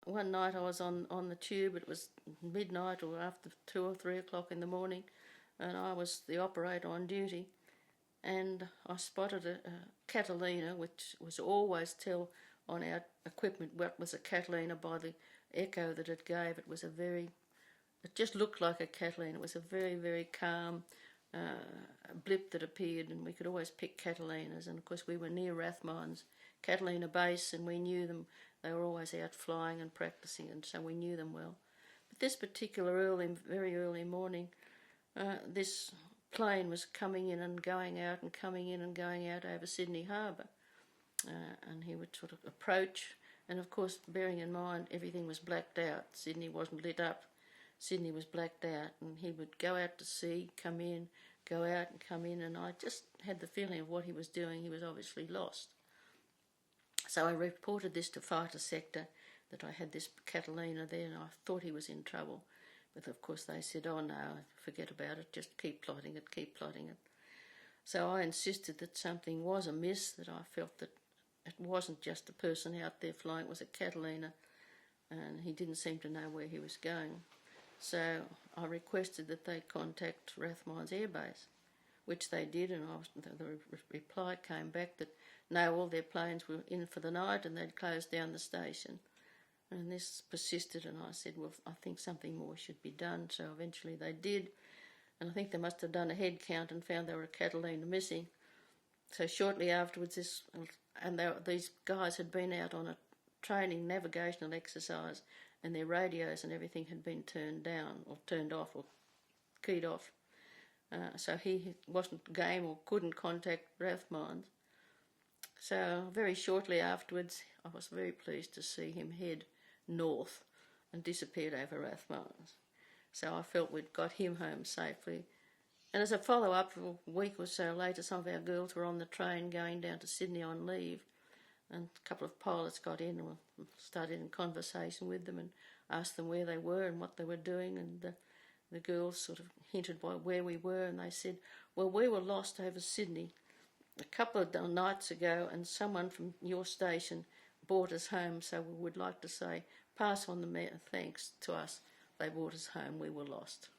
one night I was on the tube. It was midnight or after 2 or 3 o'clock in the morning, and I was the operator on duty, and I spotted a Catalina, which was always tell on our equipment what was a Catalina by the echo that it gave. It just looked like a Catalina. It was a very, very calm blip that appeared, and we could always pick Catalinas. And of course we were near Rathmines Catalina base, and we knew them. They were always out flying and practicing, and so we knew them well. But this particular very early morning, this plane was coming in and going out and coming in and going out over Sydney Harbour, and he would sort of approach, and of course bearing in mind everything was blacked out. Sydney wasn't lit up. Sydney was blacked out, and he would go out to sea, come in, go out and come in, and I just had the feeling of what he was doing. He was obviously lost. So I reported this to Fighter Sector, that I had this Catalina there, and I thought he was in trouble. But of course they said, oh no, forget about it, just keep plotting it, keep plotting it. So I insisted that something was amiss, that I felt that it wasn't just a person out there flying, it was a Catalina, and he didn't seem to know where he was going. So I requested that they contact Rathmines Air Base, which they did, and the reply came back that no, all their planes were in for the night and they'd closed down the station. And this persisted, and I said, well, I think something more should be done. So eventually they did, and I think they must have done a head count and found there were a Catalina missing. So shortly afterwards, these guys had been out on a training navigational exercise, and their radios and everything had been turned down or turned off or keyed off. So he wasn't game or couldn't contact Rathmines. So very shortly afterwards, I was very pleased to see him head north and disappeared over Rathmines. So I felt we'd got him home safely. And as a follow-up, a week or so later, some of our girls were on the train going down to Sydney on leave, and a couple of pilots got in and started in conversation with them and asked them where they were and what they were doing, and the girls sort of hinted by where we were, and they said, well, we were lost over Sydney a couple of nights ago, and someone from your station brought us home, so we would like to say, pass on the thanks to us. They brought us home, we were lost.